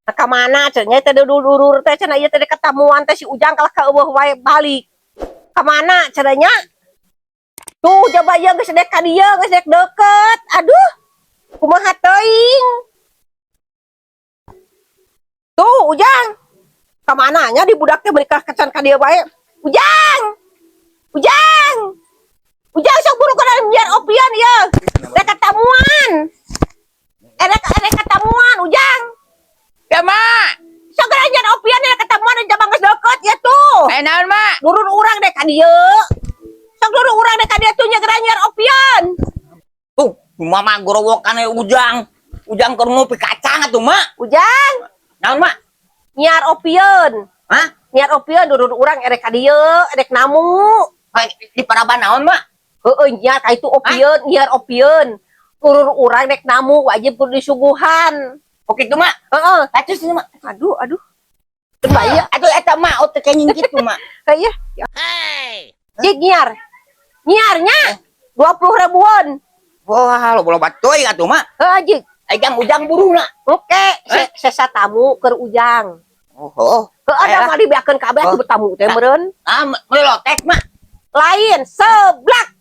Ka mana cenah teh dulur teh cenah ieu teh ketemuan teh si Ujang kalah ka eueuh wae balik. Ka mana cenahnya? Tuh coba ieu geus dek ka dieu geus dek deket. Aduh. Kumaha teuing? Tuh Ujang. Ka mana nya di budak teh beri kecan ka dieu bae. Ujang. Ujang. Ujang sok buru kana biar opian ieu. Dek ketemuan. Dek ketemuan Ujang. Ya, Mak. Sok aja opian dek ketemuan di jabang geus deket ya tuh. Naon, Mak? Nurun urang dek ka dieu. Sok nurun urang dek ka dieu tuh nya geranyer opian. Tuh, mama gorowokan Ujang. Ujang keur ngopi kacang atuh, Mak. Ujang, Naon, Mak? nyiar opian. Hah? Nyiar opian nurun urang erek ka dieu, erek namu. Di Paraban naon, Mak? Heeh, nyiar ka itu opian, nyiar opian. Nurun urang dek namu wajib kudu disuguhan. Oke tuh, Mak. Heeh. Atus nih, Mak. Aduh. Bae Atuh eta Mak, otak kenying kitu, Mak. Kayak cik nyiar. Nyiarnya 20 ribuan. Wah, lo bola batoy atuh, Mak. Heeh, Jik. Ujang buruna. Oke, sesa tamu keur Ujang. Oh. Ada mah dibeakeun kabeh atuh tamu teh meureun. Ah, melotek, Mak. Lain seblak.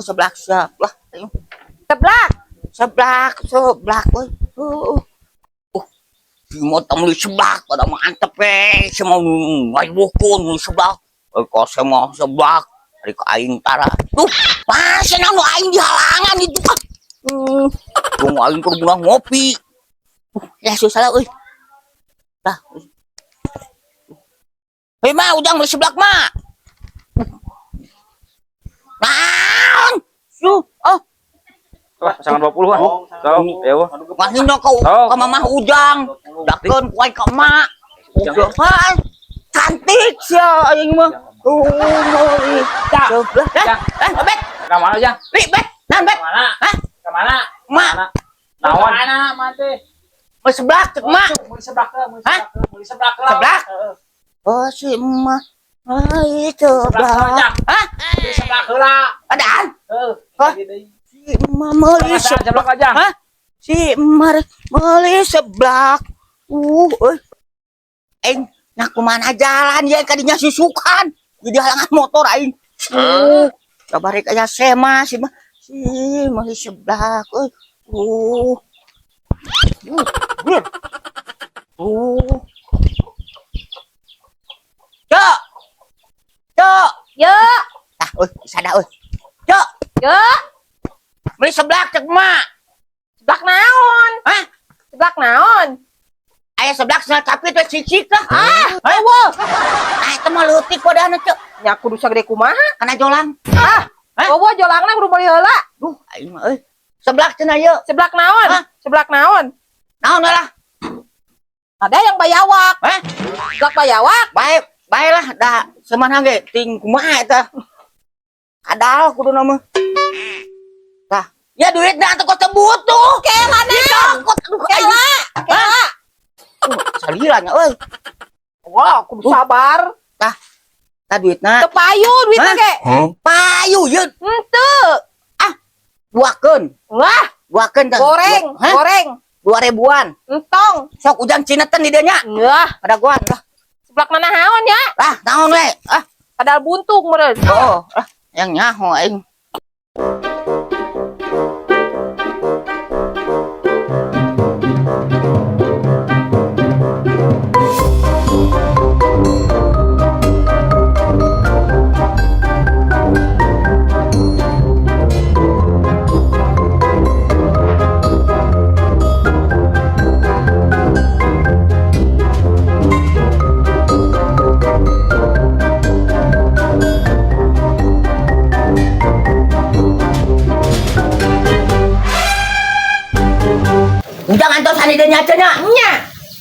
Seblak seblak. Seblak. Seblak, euy. Mau tamu seblak pada mantep semua ngai bukun seblak. Kok semua seblak dari aing tara. Tuh, masih nang aing di halangan itu. Tunggu aing keur bulan ngopi. Ya susah euy. Tah. Hei, Ma, Ujang beli seblak, Ma. Naon? Sangat 20 an. Sok, ya wah. Masih kau ka Mamah Ujang. Dakeun kuai ka Mak. Ujang cantik sia aing mah. Bet. Ka mana, Jang? Bet. Nan bet. Mana? Hah? Ka mana? Mak. Naon? Mana, mate? Mau seblak cek Mak. Mau seblak ke, Hah? mau seblak ke. Seblak? Oh si Emak. Ai seblak. Hah? Mau seblak heula. Adaan? Hah? Si Emak meuli Seblak seblak. aja. Hah? Si Emak meuli seblak. Euy. Nah kemana jalan ya kadinya susukan. Jadi halangan motor aing. Kabar rek aya sema si mah. Si meuli seblak euy. Cok. Yo, Tah, sada euy. Cok, yo. beli seblak cek Mak. Seblak naon? Hah? Seblak naon? Aya seblak sana tapi teh cicik lah. Eueuh. Eta mah leutik wadana cek. Nya kudu sagede kumaha? Kana jolang. Eueuh jolangna kudu meuli heula. Duh, aing mah euy. Seblak cenah ieu. Seblak naon? Hah? Seblak naon? Naon lah? Ada yang bayawak. Seblak bayawak. Baiklah dah semanang ge ting kumaha eta. Kadal kudu nama. Tah, ya duit dah teu kos butuh. Kela na. Kela. Saliranya euy. Wah, kudu sabar. Tah duitna. Teu payu duitna ge. Payu yeun. Henteu. Buakeun. Wah, Buakeun tah. goreng. 2000-an. Entong. Sok Ujang cineten di dieu nya. Wah, Pada gua lah. seblak naon ya? Lah, naon we? Padahal buntung meureun. Yang nyaho aing. Ujang antos ani dieu nya cenah. Nya.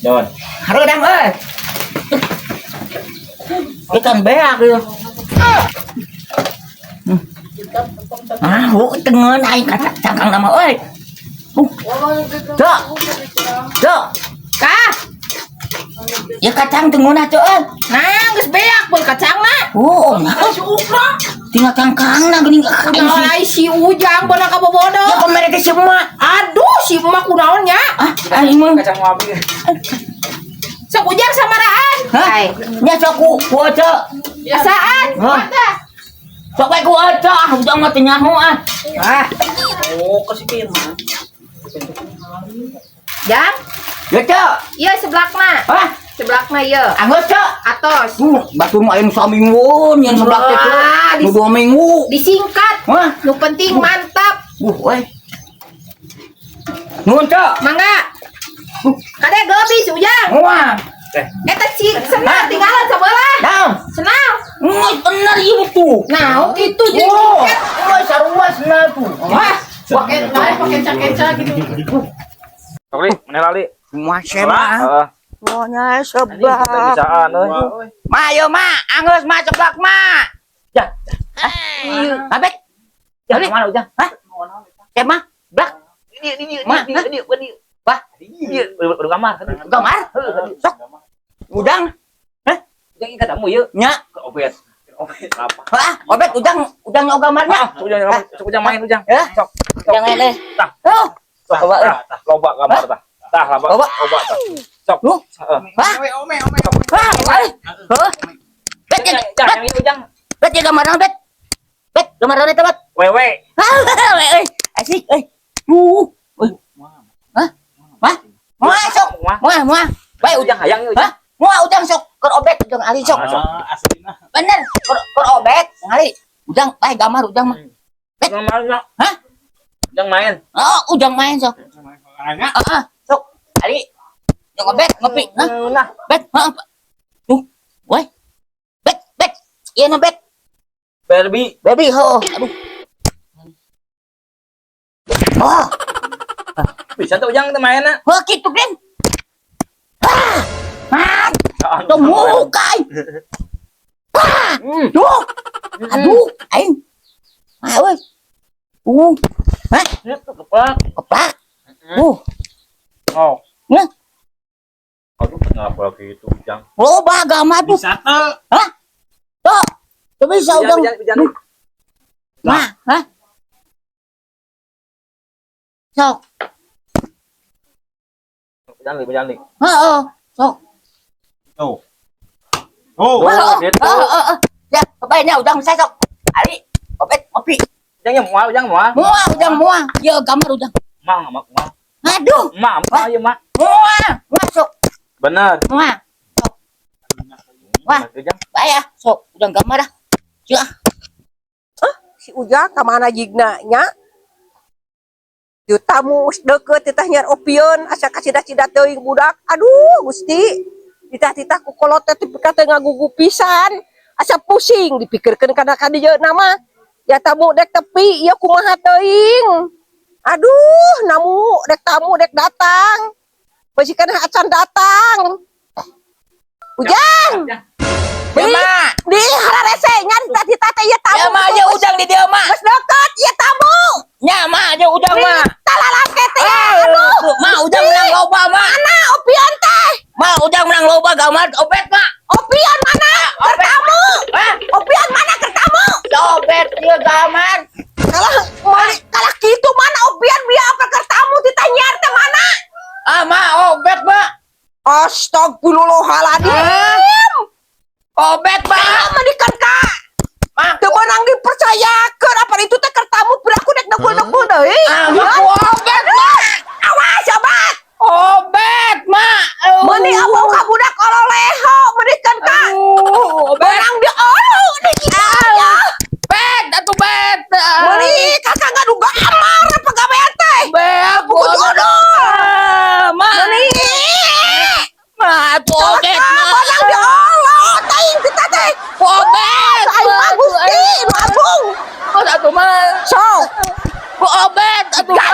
Don. Hareudang euy. Ikan beak ieu. Tengen aing kata cangkang nama euy. Cok. Kah? Ya kacang tengen atuh. Nah, geus beak pun kacangna. Tinggal kangkangna geuning Ai si Ujang beuna ka bobodo. ya pamere ke semua. Aduh, si emak kunaon nya? Aing mah Kacang wabi. Sok ujang samaraan. Hah? Nya sok ku aja. Asaan? Hah? Mata. Sok bae ku aja, ujang mah teu nyaho ah. Ah, Oh, kasih mah. Jang. Ya, Cok. Iya sebelakna. Hah? Sebelakna iya. Anggus, Cok. Atos. Batur mah anu saminggu, yang sebelah teh, Cok. Wah, Nu 2 minggu. Disingkat. Hah? Nu penting mantap. Weh. Nuhun, Cok. Mangga. Kade geubis ujang. Wah. Eta si senang tinggalan sebelah. Naon? Senang. Bener ieu tuh. Nah, itu jadi Oh, singkat. sarua senang tuh. Wah, pakai keca gitu. Kali, mana lali? Masih mah. Monya Kita seblak. bisaan euy. Ma, yo ma, anggeus ma seblak ma. Ya. Abek. Ya mana ujang? Hah? Ke ma? Blak. Ini Ma, Wah, udah kamar. kamar. Sok. Udang. Hah? Yang ingat kamu yuk. Nya. Ke obet. Obet apa? Hah? Obet udang gambarnya. Ujang main ujang. Ya. Sok. Jangan deh. Tah. Oh. Tah, Coba, tah, tah, loba gambar tah. Tah, loba. Loba. Loba tah. Sok. Lu. Heeh. Hah? Hah? Hah? Bet, Jangan yang ujang. bet ya gambarnya bet. Bet, gambarnya itu bet. Wewe. Hah, asik, Hah? Hah? Moa sok. Moa. Baik ujang hayang yuk. Hah? Moa ujang sok. Keur obet ujang ali sok. Aslina. Bener. Keur obet ali. Ujang, bae gambar ujang mah. Ujang main. Hah? Ujang main. Oh, ujang main sok. Heeh, sok. Ali. Ujang obet ngopi. Hah? Nah, Bet, heeh. Tuh. Woi. Bet. Ieu na bet. Barbie. Baby, ho. Aduh. Oh, Bisa tuh ujang teh mainna. wah gitu kan. Ah, tuh muka. Tuh. Aduh, aing. Woi. Hah? Itu kepak. Keplak. Oh. Ya. Aduh, kenapa gitu ujang? Loba agama tuh. Bisa tuh. Hah? Tuh. Tuh bisa ujang. Ujang. Nah, hah? Sok. Ujang nih. Heeh. Sok. Oh. Ya, kebayanya ujang saya sok. Ali, obet ngopi. Ujang mau. Ujang muah. Ya gambar ujang. Mang. Aduh, Mak, ayo mak. masuk. Bener. Muah. Wah. Ujang. Bayah, sok ujang gambar dah. Ya. Si ujang ka mana jigna nya? Yu tamu deket titah nyar opion asa kacida-cida teuing budak. Aduh, Gusti. Titah-titah ku kolot teh teh ngagugu pisan. Asa pusing dipikirkeun kana kadieu nama. Ya tamu dek tepi, ya kumaha teuing. Aduh, namu dek tamu dek datang. Basikan acan datang. Ujang. Ya, Ma. Di hararese nya titah teh ya tamu. Ya, Ma, aja ujang di dia, Ma. Geus deket ya tamu. Ya, Ma, aja ujang, Ma. Talalas teh. Aduh. Ma, ujang menang loba, Ma. Mana opion teh? Ma, ujang menang loba gambar obet, Ma. Opion mana? Kertamu. Hah? Opion mana kertamu? Obet dia gambar. Kalau gitu mana opion biar ke kertamu ditanyar teh mana? Ah, Ma, obet, Ma. Astagfirullahaladzim. Obet, Ma. Mandikan kak. Ma, Teu beunang dipercayakeun apa itu teh kertamu piraku dek dekul-dekul deui. ah, Ma, ku obet, Ma. Awas sobat. Obet, Ma. Meuni abau ka budak ololeho mandikan kak. Obet. Beunang di olo di ya. Bet, atuh bet. Meuni kakak ngaduga amar pagawean teh. Bet, Buku jodoh. Ma. Meuni. Ma, atuh obet, Ma. Beunang di olo teuing kita teh. Obet. Aing mah Gusti nu agung. Kos atuh, Ma. Sok. Ku obet, atuh, Ma.